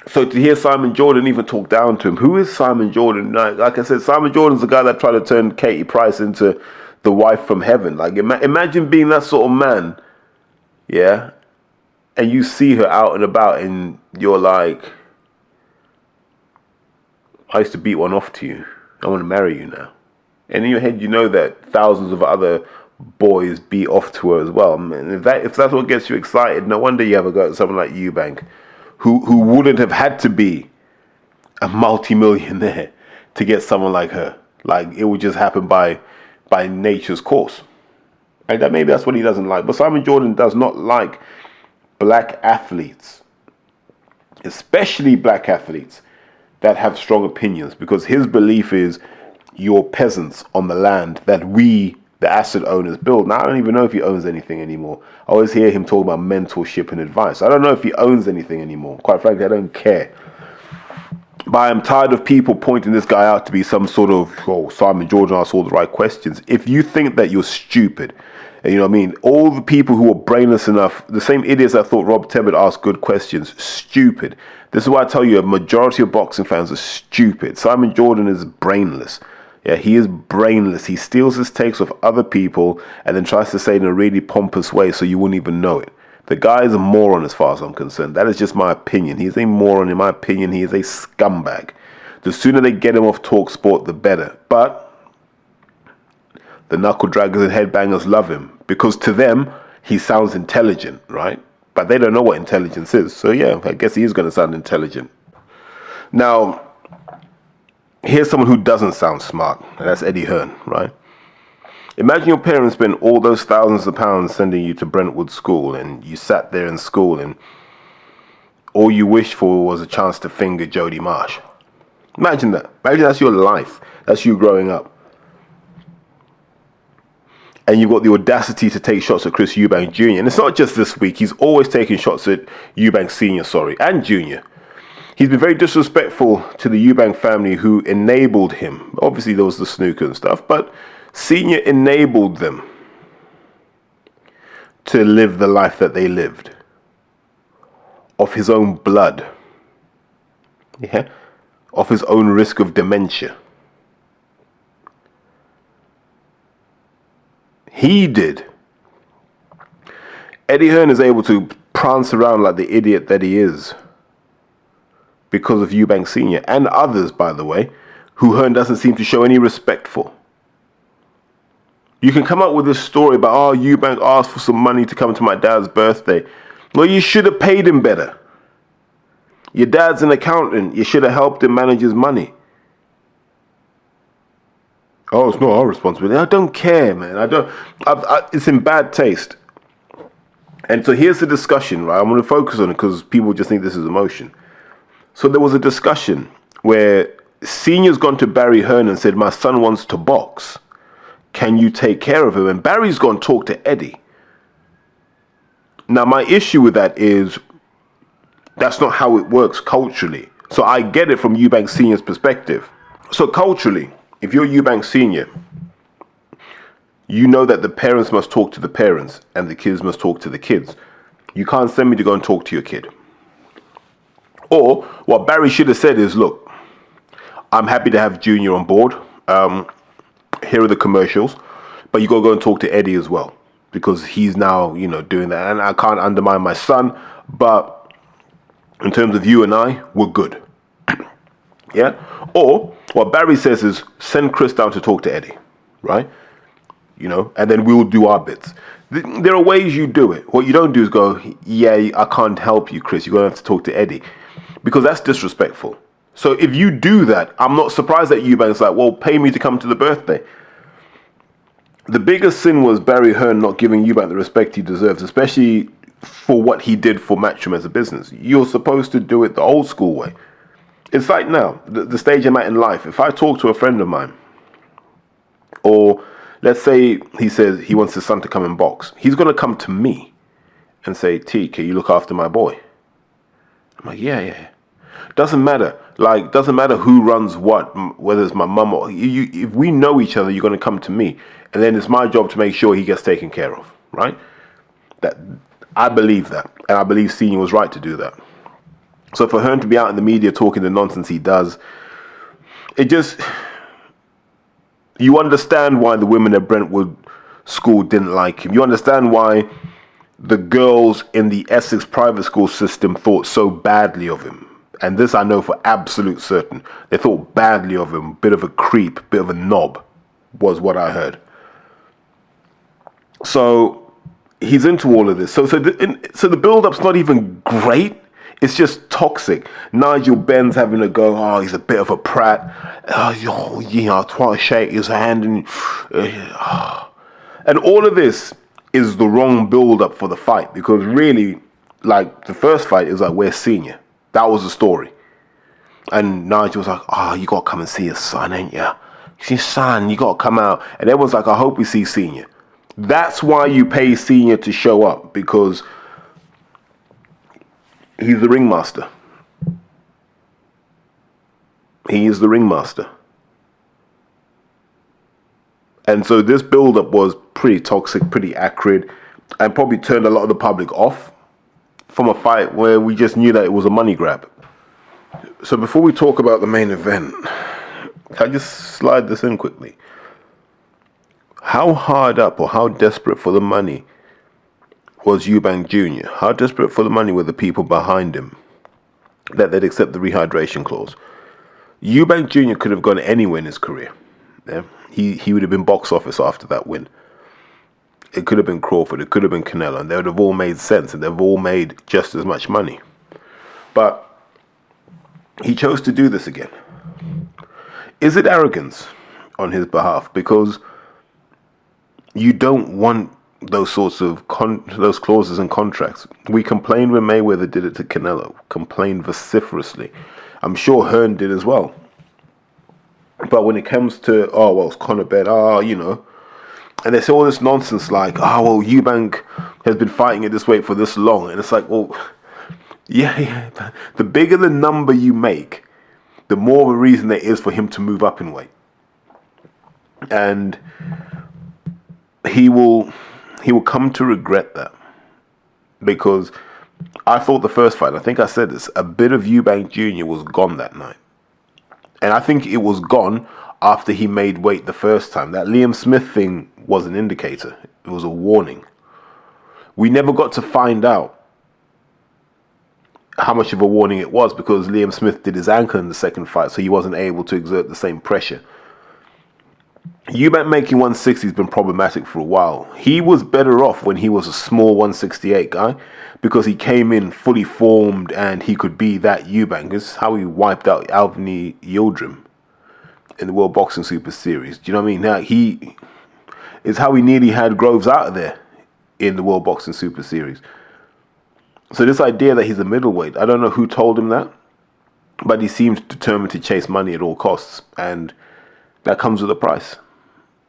So to hear Simon Jordan even talk down to him, who is Simon Jordan? Like I said, Simon Jordan's the guy that tried to turn Katie Price into the wife from heaven. Like imagine being that sort of man, yeah, and you see her out and about, and you're like, I used to beat one off to you. I want to marry you now. And in your head, you know that thousands of other boys beat off to her as well. And if that's what gets you excited, no wonder you have a go at someone like Eubank, who wouldn't have had to be a multi-millionaire to get someone like her. Like, it would just happen by nature's course. And maybe that's what he doesn't like. But Simon Jordan does not like black athletes, especially black athletes that have strong opinions, because his belief is you're peasants on the land that we, the asset owners, build. Now, I don't even know if he owns anything anymore. I always hear him talk about mentorship and advice. I don't know if he owns anything anymore. Quite frankly, I don't care. But I'm tired of people pointing this guy out to be some sort of, Simon Jordan asks all the right questions. If you think that you're stupid, and you know what I mean, all the people who are brainless enough, the same idiots that thought Rob Tebbett asked good questions, stupid. This is why I tell you, a majority of boxing fans are stupid. Simon Jordan is brainless. Yeah, he is brainless. He steals his takes of other people and then tries to say it in a really pompous way so you wouldn't even know it. The guy is a moron as far as I'm concerned. That is just my opinion. He is a moron. In my opinion, he is a scumbag. The sooner they get him off TalkSport, the better. But the knuckle draggers and headbangers love him because to them, he sounds intelligent, right? But they don't know what intelligence is. So yeah, I guess he is going to sound intelligent. Now, here's someone who doesn't sound smart, and that's Eddie Hearn, right? Imagine your parents spent all those thousands of pounds sending you to Brentwood School, and you sat there in school, and all you wished for was a chance to finger Jody Marsh. Imagine that. Imagine that's your life. That's you growing up. And you've got the audacity to take shots at Chris Eubank Jr. And it's not just this week. He's always taking shots at Eubank Sr., and Jr. He's been very disrespectful to the Eubank family who enabled him. Obviously, there was the snooker and stuff, but Senior enabled them to live the life that they lived. Of his own blood. Yeah? Of his own risk of dementia. He did. Eddie Hearn is able to prance around like the idiot that he is because of Eubank Sr. and others, by the way, who Hearn doesn't seem to show any respect for. You can come up with this story about, oh, Eubank asked for some money to come to my dad's birthday. Well, you should have paid him better. Your dad's an accountant. You should have helped him manage his money. Oh, it's not our responsibility. I don't care, man. It's in bad taste. And so here's the discussion, right? I'm going to focus on it because people just think this is emotion. So there was a discussion where Senior's gone to Barry Hearn and said, my son wants to box. Can you take care of him? And Barry's gone to talk to Eddie. Now, my issue with that is that's not how it works culturally. So I get it from Eubank Sr.'s perspective. So culturally, if you're Eubank Sr., you know that the parents must talk to the parents and the kids must talk to the kids. You can't send me to go and talk to your kid. Or what Barry should have said is, look, I'm happy to have Junior on board. Here are the commercials, but you got to go and talk to Eddie as well because he's now, doing that. And I can't undermine my son, but in terms of you and I, we're good. Yeah? Or what Barry says is send Chris down to talk to Eddie, right? And then we'll do our bits. There are ways you do it. What you don't do is go, yeah, I can't help you, Chris. You're going to have to talk to Eddie because that's disrespectful. So if you do that, I'm not surprised that Eubank's like, well, pay me to come to the birthday. The biggest sin was Barry Hearn not giving Eubank the respect he deserves, especially for what he did for Matchroom as a business. You're supposed to do it the old school way. It's like now, the stage I'm at in life. If I talk to a friend of mine, or let's say he says he wants his son to come and box, he's going to come to me and say, T, can you look after my boy? I'm like, yeah. Doesn't matter. Doesn't matter who runs what, whether it's my mum or you. If we know each other, you're going to come to me. And then it's my job to make sure he gets taken care of, right? That I believe that. And I believe Senior was right to do that. So for Hearn to be out in the media talking the nonsense he does, you understand why the women at Brentwood School didn't like him. You understand why the girls in the Essex private school system thought so badly of him. And this I know for absolute certain. They thought badly of him. Bit of a creep, bit of a knob was what I heard. So he's into all of this. So the build-up's not even great. It's just toxic. Nigel Benn's having to go, oh, he's a bit of a prat. I try to shake his hand. And all of this is the wrong build-up for the fight. Because really, the first fight is where's Senior? That was the story. And Nigel was like, oh, you got to come and see your son, ain't you? It's your son, you got to come out. And everyone's like, I hope we see Senior. That's why you pay Senior to show up, because he's the ringmaster. He is the ringmaster. And so this build-up was pretty toxic, pretty acrid, and probably turned a lot of the public off from a fight where we just knew that it was a money grab. So before we talk about the main event, can I just slide this in quickly? How hard up or how desperate for the money was Eubank Jr. How desperate for the money were the people behind him that they'd accept the rehydration clause? Eubank Jr. could have gone anywhere in his career. Yeah? He would have been box office after that win. It could have been Crawford, it could have been Canelo, and they would have all made sense, and they've all made just as much money. But he chose to do this again. Is it arrogance on his behalf? Because you don't want those sorts of those clauses in contracts. We complained when Mayweather did it to Canelo, complained vociferously. I'm sure Hearn did as well. But when it comes to, it's Conor Benn, and they say all this nonsense like, Eubank has been fighting at this weight for this long. And it's like, yeah. The bigger the number you make, the more of a reason there is for him to move up in weight. And he will come to regret that. Because I thought the first fight, I think I said this, a bit of Eubank Jr. was gone that night. And I think it was gone after he made weight the first time. That Liam Smith thing was an indicator. It was a warning. We never got to find out how much of a warning it was because Liam Smith did his ankle in the second fight, so he wasn't able to exert the same pressure. Eubank making 160 has been problematic for a while. He was better off when he was a small 168 guy because he came in fully formed and he could be that Eubank. This is how he wiped out Alvin Yildirim in the World Boxing Super Series. Do you know what I mean? Now, he is how he nearly had Groves out of there in the World Boxing Super Series. So this idea that he's a middleweight, I don't know who told him that, but he seems determined to chase money at all costs, and that comes with a price.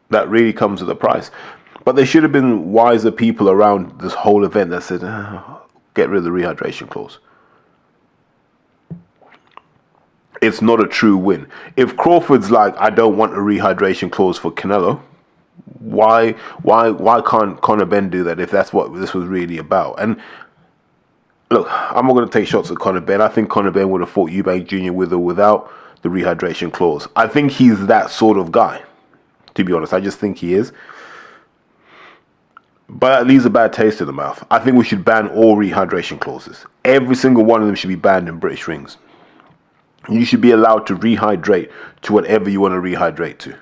That really comes with a price. But there should have been wiser people around this whole event that said, get rid of the rehydration clause. It's not a true win. If Crawford's like, I don't want a rehydration clause for Canelo, why can't Conor Benn do that if that's what this was really about? And look, I'm not going to take shots at Conor Benn. I think Conor Benn would have fought Eubank Jr. with or without the rehydration clause. I think he's that sort of guy, to be honest. I just think he is. But it leaves a bad taste in the mouth. I think we should ban all rehydration clauses. Every single one of them should be banned in British rings. You should be allowed to rehydrate to whatever you want to rehydrate to.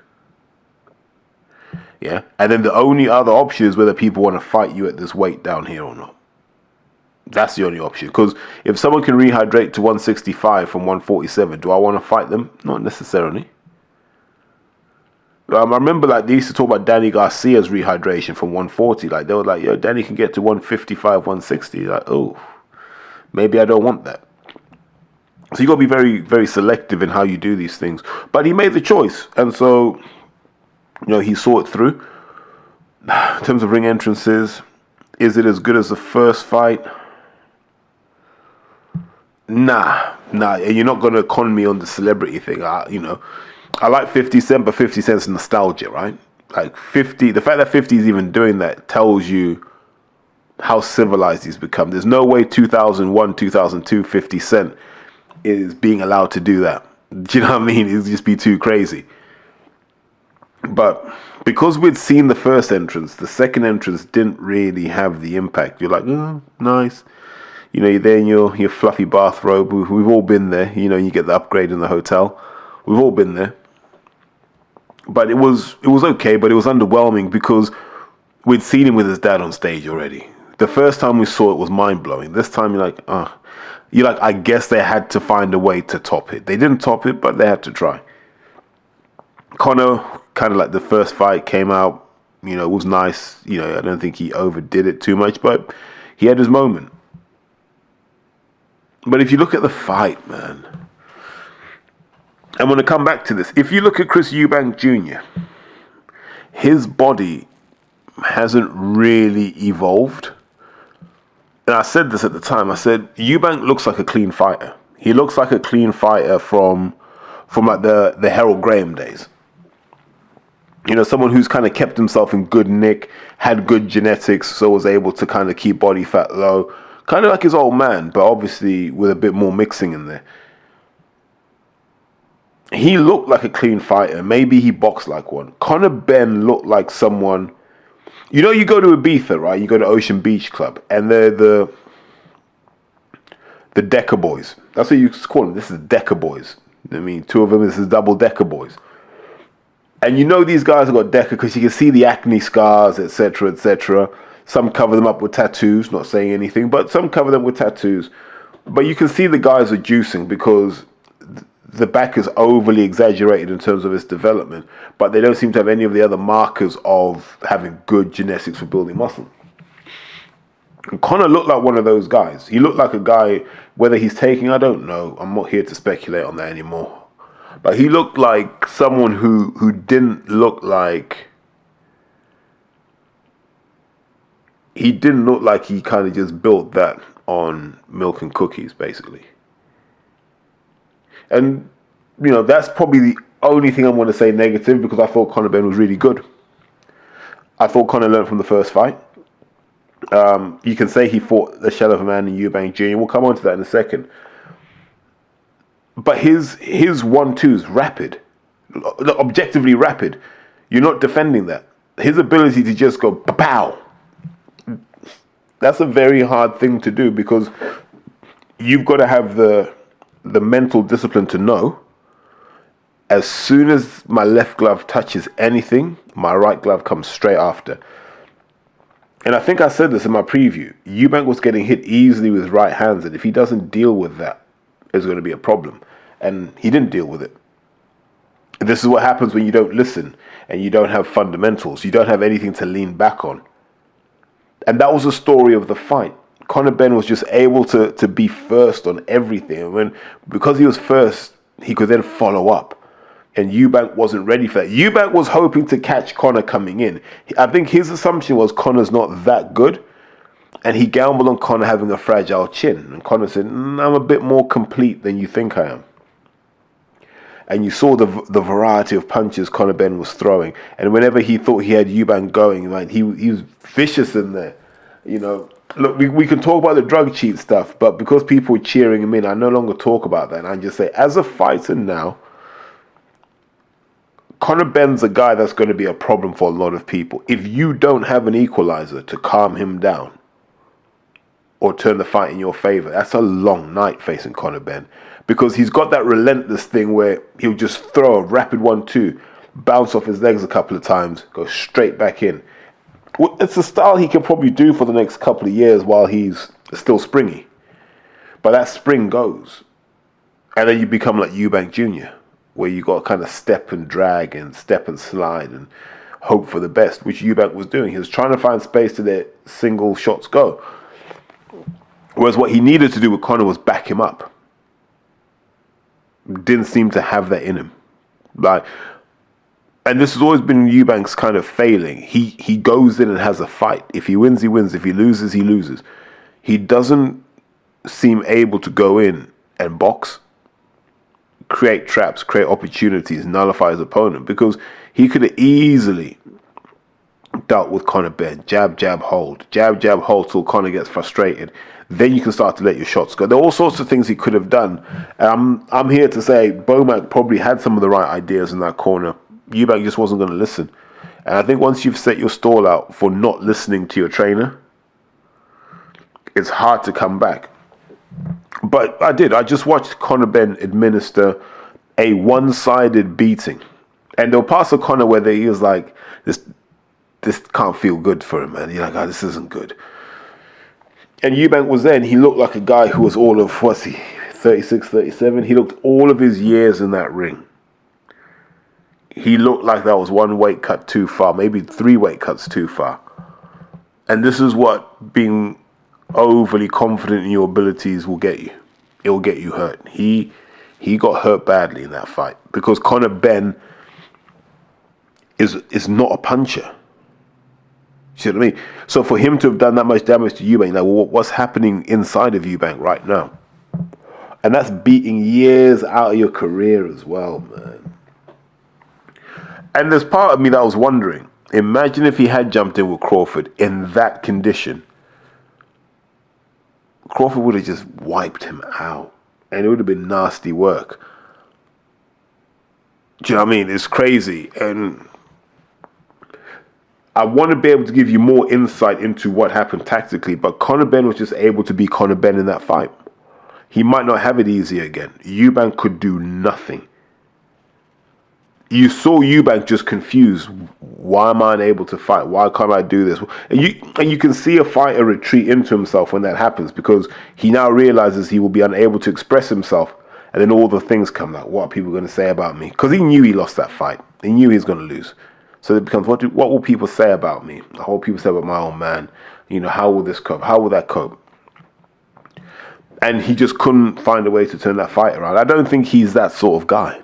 Yeah? And then the only other option is whether people want to fight you at this weight down here or not. That's the only option. Because if someone can rehydrate to 165 from 147, do I want to fight them? Not necessarily. I remember they used to talk about Danny Garcia's rehydration from 140. They were like, yo, Danny can get to 155, 160. Maybe I don't want that. So you got to be very, very selective in how you do these things. But he made the choice. And so, he saw it through. In terms of ring entrances, is it as good as the first fight? Nah. And you're not going to con me on the celebrity thing. I like 50 Cent, but 50 Cent's nostalgia, right? The fact that 50 is even doing that tells you how civilized he's become. There's no way 2001, 2002, 50 Cent is being allowed to do that. Do you know what I mean? It'd just be too crazy. But because we'd seen the first entrance, the second entrance didn't really have the impact. You're like, oh, nice. You're there in your fluffy bathrobe. We've all been there. You get the upgrade in the hotel. We've all been there. But it was okay, but it was underwhelming because we'd seen him with his dad on stage already. The first time we saw it was mind-blowing. This time you're like, I guess they had to find a way to top it. They didn't top it, but they had to try. Conor, kind of like the first fight, came out, was nice. I don't think he overdid it too much, but he had his moment. But if you look at the fight, man, I'm going to come back to this. If you look at Chris Eubank Jr., his body hasn't really evolved. And I said this at the time. I said, Eubank looks like a clean fighter. He looks like a clean fighter from the Harold Graham days. Someone who's kind of kept himself in good nick, had good genetics, so was able to kind of keep body fat low. Kind of like his old man, but obviously with a bit more mixing in there. He looked like a clean fighter. Maybe he boxed like one. Conor Benn looked like someone You know, you go to Ibiza, right? You go to Ocean Beach Club, and they're the Decker Boys. That's what you call them. This is Decker Boys. I mean, two of them, this is double Decker Boys. And you know these guys have got Decker because you can see the acne scars, etc., etc. Some cover them up with tattoos, not saying anything, but some cover them with tattoos. But you can see the guys are juicing because the back is overly exaggerated in terms of its development, but they don't seem to have any of the other markers of having good genetics for building muscle. And Conor looked like one of those guys. He looked like a guy, whether he's taking, I don't know. I'm not here to speculate on that anymore. But he looked like someone who didn't look like... He didn't look like he kind of just built that on milk and cookies, basically. And, you know, that's probably the only thing I want to say negative, because I thought Conor Benn was really good. I thought Conor learned from the first fight. You can say he fought the shell of a man in Eubank Jr. We'll come on to that in a second. But his 1-2 is rapid. Objectively rapid. You're not defending that. His ability to just go pow. That's a very hard thing to do, because you've got to have the mental discipline to know, as soon as my left glove touches anything, my right glove comes straight after. And I think I said this in my preview. Eubank was getting hit easily with right hands, and if he doesn't deal with that, it's going to be a problem. And he didn't deal with it. This is what happens when you don't listen and you don't have fundamentals. You don't have anything to lean back on. And that was the story of the fight. Conor Benn was just able to be first on everything. And because he was first, he could then follow up. And Eubank wasn't ready for that. Eubank was hoping to catch Conor coming in. I think his assumption was Conor's not that good. And he gambled on Conor having a fragile chin. And Conor said, I'm a bit more complete than you think I am. And you saw the variety of punches Conor Benn was throwing. And whenever he thought he had Eubank going, like he was vicious in there. You know, look, we can talk about the drug cheat stuff, but because people were cheering him in, I no longer talk about that. And I just say, as a fighter now, Conor Benn's a guy that's going to be a problem for a lot of people. If you don't have an equalizer to calm him down or turn the fight in your favor, that's a long night facing Conor Benn. Because he's got that relentless thing where he'll just throw a rapid 1-2, bounce off his legs a couple of times, go straight back in. It's a style he can probably do for the next couple of years while he's still springy. But that spring goes. And then you become like Eubank Jr., where you got to kind of step and drag and step and slide and hope for the best, which Eubank was doing. He was trying to find space to let single shots go. Whereas what he needed to do with Conor was back him up. Didn't seem to have that in him. And this has always been Eubank's kind of failing. He goes in and has a fight. If he wins, he wins. If he loses, he loses. He doesn't seem able to go in and box, create traps, create opportunities, nullify his opponent, because he could have easily dealt with Conor Benn. Jab, jab, hold. Jab, jab, hold till Conor gets frustrated. Then you can start to let your shots go. There are all sorts of things he could have done. I'm here to say Bomac probably had some of the right ideas in that corner. Eubank just wasn't going to listen. And I think once you've set your stall out for not listening to your trainer, it's hard to come back. But I did. I just watched Conor Benn administer a one-sided beating. And there were parts of Conor where he was like, this can't feel good for him, man. You're like, this isn't good. And Eubank was there, and he looked like a guy who was all of, 36, 37? He looked all of his years in that ring. He looked like that was one weight cut too far, maybe 3 weight cuts too far. And this is what being overly confident in your abilities will get you. It will get you hurt. He got hurt badly in that fight because Conor Benn is not a puncher. You see what I mean? So for him to have done that much damage to Eubank, like, well, what's happening inside of Eubank right now? And that's beating years out of your career as well, man. And there's part of me that was wondering, imagine if he had jumped in with Crawford in that condition. Crawford would have just wiped him out. And it would have been nasty work. Do you know what I mean? It's crazy. And I want to be able to give you more insight into what happened tactically, but Conor Benn was just able to be Conor Benn in that fight. He might not have it easy again. Eubank could do nothing. You saw Eubank just confused. Why am I unable to fight? Why can't I do this? And you can see a fighter retreat into himself when that happens, because he now realizes he will be unable to express himself. And then all the things come like, what are people going to say about me? Because he knew he lost that fight. He knew he was going to lose. So it becomes, what will people say about me? What will people say about my own man? You know, how will this cope? How will that cope? And he just couldn't find a way to turn that fight around. I don't think he's that sort of guy.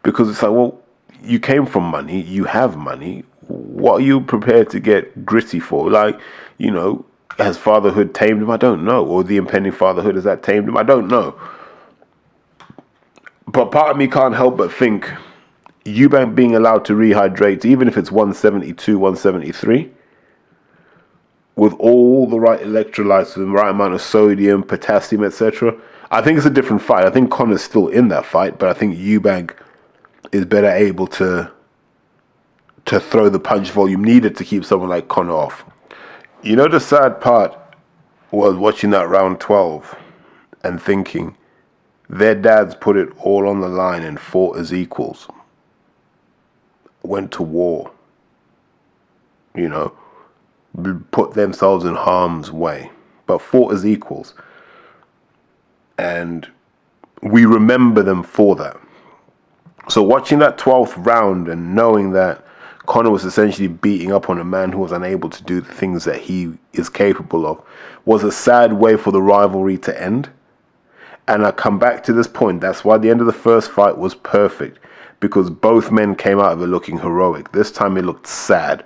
Because it's like, well, you came from money, you have money. What are you prepared to get gritty for? Like, you know, has fatherhood tamed him? I don't know. Or the impending fatherhood, has that tamed him? I don't know. But part of me can't help but think Eubank being allowed to rehydrate, even if it's 172, 173, with all the right electrolytes, the right amount of sodium, potassium, etc., I think it's a different fight. I think Conor's still in that fight, but I think Eubank is better able to throw the punch volume needed to keep someone like Conor off. You know, the sad part was watching that round 12 and thinking their dads put it all on the line and fought as equals. Went to war. You know, put themselves in harm's way, but fought as equals. And we remember them for that. So watching that 12th round and knowing that Conor was essentially beating up on a man who was unable to do the things that he is capable of was a sad way for the rivalry to end. And I come back to this point. That's why the end of the first fight was perfect, because both men came out of it looking heroic. This time it looked sad.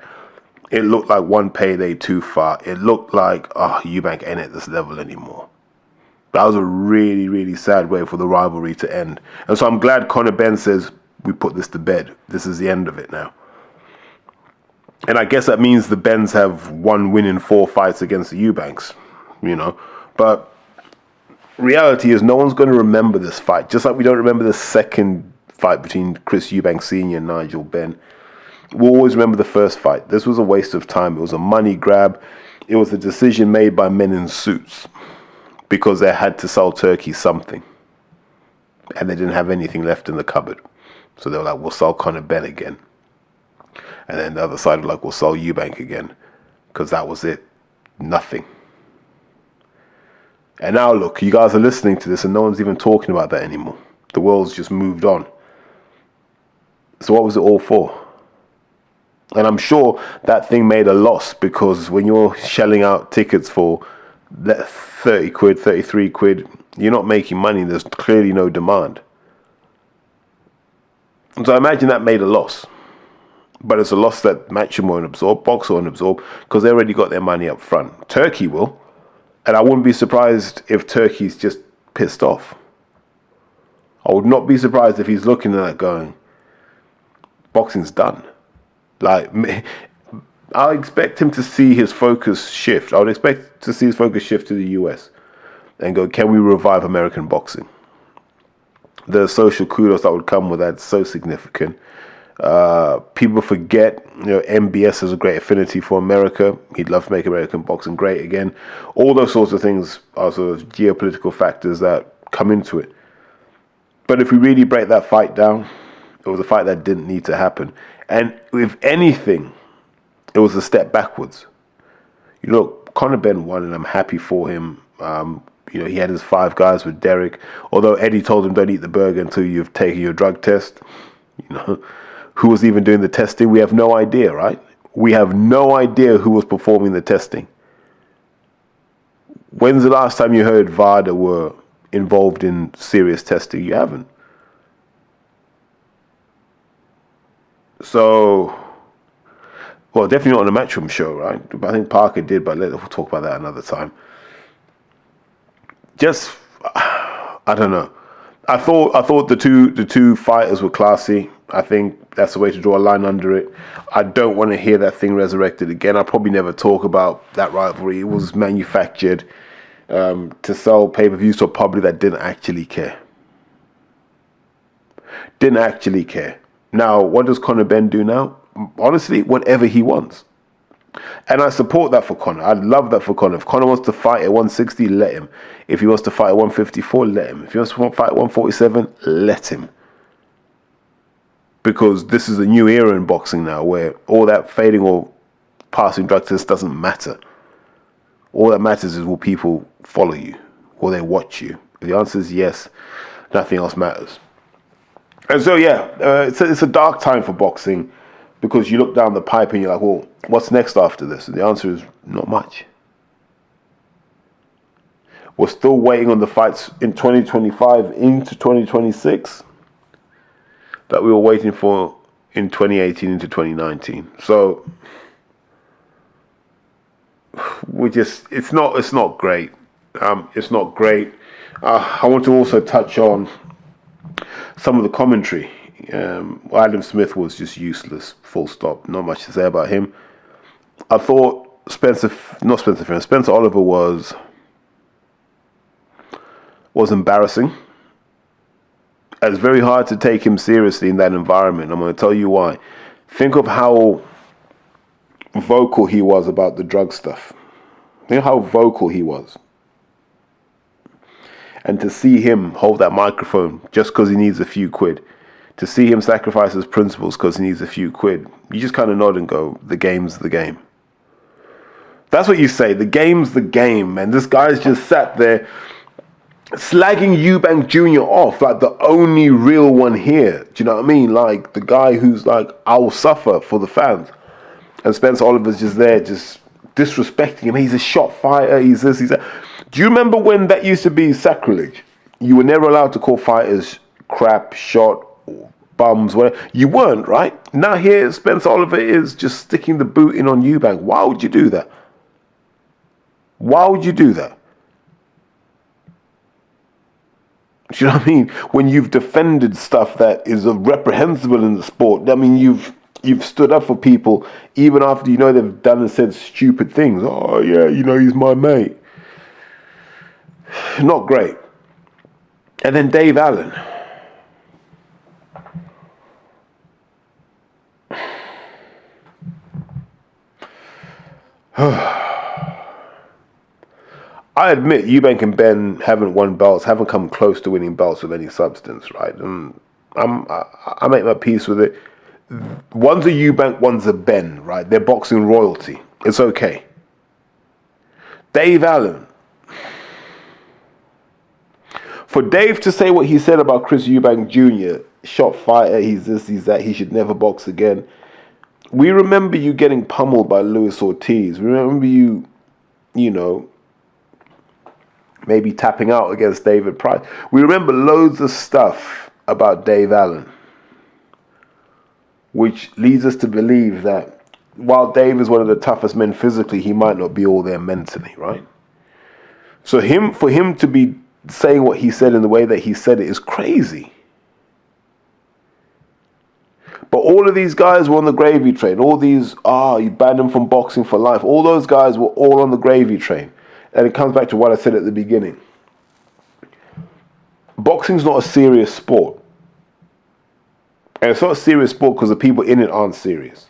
It looked like one payday too far. It looked like, Eubank ain't at this level anymore. That was a really, really sad way for the rivalry to end. And so I'm glad Conor Benn says, we put this to bed. This is the end of it now. And I guess that means the Benns have one win in 4 fights against the Eubanks, you know. But reality is no one's going to remember this fight. Just like we don't remember the second fight between Chris Eubank Sr. and Nigel Benn. We'll always remember the first fight. This was a waste of time. It was a money grab. It was a decision made by men in suits, because they had to sell Turkey something. And they didn't have anything left in the cupboard. So they were like, we'll sell Conor Benn again. And then the other side were like, we'll sell Eubank again. Because that was it. Nothing. And now look, you guys are listening to this and no one's even talking about that anymore. The world's just moved on. So what was it all for? And I'm sure that thing made a loss, because when you're shelling out tickets for 30 quid, 33 quid, you're not making money. There's clearly no demand. So I imagine that made a loss. But it's a loss that Matchroom won't absorb, Boxer won't absorb, because they already got their money up front. Turkey will. And I wouldn't be surprised if Turkey's just pissed off. I would not be surprised if he's looking at that going, boxing's done. Like, I expect him to see his focus shift. I would expect to see his focus shift to the US and go, can we revive American boxing? The social kudos that would come with that is so significant. People forget, you know, MBS has a great affinity for America. He'd love to make American boxing great again. All those sorts of things are sort of geopolitical factors that come into it. But if we really break that fight down, it was a fight that didn't need to happen. And if anything, it was a step backwards. You look, Conor Benn won, and I'm happy for him. You know, he had his 5 guys with Derek. Although Eddie told him, don't eat the burger until you've taken your drug test. You know, who was even doing the testing? We have no idea, right? We have no idea who was performing the testing. When's the last time you heard VADA were involved in serious testing? You haven't. So, well, definitely not on a Matchroom show, right? I think Parker did, but we'll talk about that another time. Just, I don't know. I thought the two fighters were classy. I think that's the way to draw a line under it. I don't want to hear that thing resurrected again. I'll probably never talk about that rivalry. It was manufactured to sell pay-per-views to a public that didn't actually care. Didn't actually care. Now, what does Conor Benn do now? honestly, whatever he wants. And I support that for Conor. I love that for Conor. If Conor wants to fight at 160, let him. If he wants to fight at 154, let him. If he wants to fight at 147, let him. Because this is a new era in boxing now where all that fading or passing drug test doesn't matter. All that matters is will people follow you? Will they watch you? If the answer is yes, nothing else matters. And so, it's a dark time for boxing because you look down the pipe and you're like, well, what's next after this? And the answer is not much. We're still waiting on the fights in 2025 into 2026 that we were waiting for in 2018 into 2019. So it's not great. It's not great. I want to also touch on some of the commentary. Adam Smith was just useless, full stop. Not much to say about him. I thought Spencer Oliver was embarrassing. It's very hard to take him seriously in that environment. I'm going to tell you why. Think of how vocal he was about the drug stuff. Think how vocal he was. And to see him hold that microphone just because he needs a few quid, to see him sacrifice his principles because he needs a few quid, you just kind of nod and go, the game's the game. That's what you say, the game's the game. And this guy's just sat there slagging Eubank Jr. off like the only real one here. Do you know what I mean? Like the guy who's like, I will suffer for the fans. And Spencer Oliver's just there, just disrespecting him. He's a shot fighter, he's this, he's that. Do you remember when that used to be sacrilege? You were never allowed to call fighters crap, shot, bums, whatever. You weren't, right? Now here, Spencer Oliver is just sticking the boot in on Eubank. Why would you do that? Why would you do that? Do you know what I mean? When you've defended stuff that is reprehensible in the sport, I mean, you've stood up for people even after you know they've done and said stupid things. Oh, yeah, you know, he's my mate. Not great. And then Dave Allen. I admit Eubank and Ben haven't won belts, haven't come close to winning belts with any substance, right? And I make my peace with it. One's a Eubank, one's a Ben, right? They're boxing royalty. It's okay. Dave Allen. For Dave to say what he said about Chris Eubank Jr., shot fighter, he's this, he's that, he should never box again. We remember you getting pummeled by Luis Ortiz. We remember you know, maybe tapping out against David Price. We remember loads of stuff about Dave Allen, which leads us to believe that while Dave is one of the toughest men physically, he might not be all there mentally, right? So for him to be saying what he said in the way that he said it is crazy. But all of these guys were on the gravy train. All these, you banned them from boxing for life. All those guys were all on the gravy train. And it comes back to what I said at the beginning. Boxing's not a serious sport. And it's not a serious sport because the people in it aren't serious.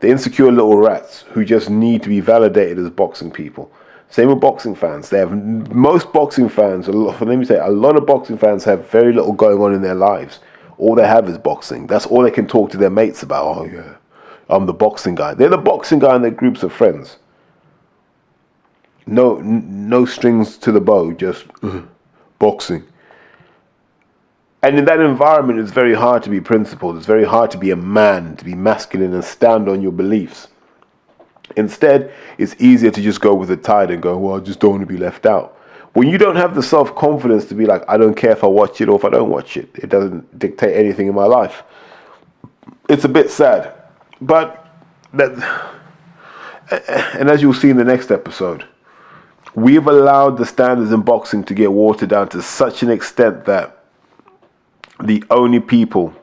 The insecure little rats who just need to be validated as boxing people. Same with boxing fans. Most boxing fans, a lot of boxing fans have very little going on in their lives. All they have is boxing. That's all they can talk to their mates about. Oh yeah, I'm the boxing guy. They're the boxing guy in their groups of friends. No strings to the bow, just boxing. And in that environment, it's very hard to be principled. It's very hard to be a man, to be masculine and stand on your beliefs. Instead, it's easier to just go with the tide and go, well, I just don't want to be left out. When you don't have the self-confidence to be like, I don't care if I watch it or if I don't watch it. It doesn't dictate anything in my life. It's a bit sad. But, and as you'll see in the next episode, we've allowed the standards in boxing to get watered down to such an extent that the only people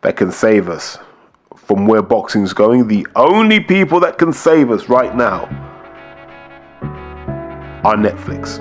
that can save us from where boxing's going, the only people that can save us right now are Netflix.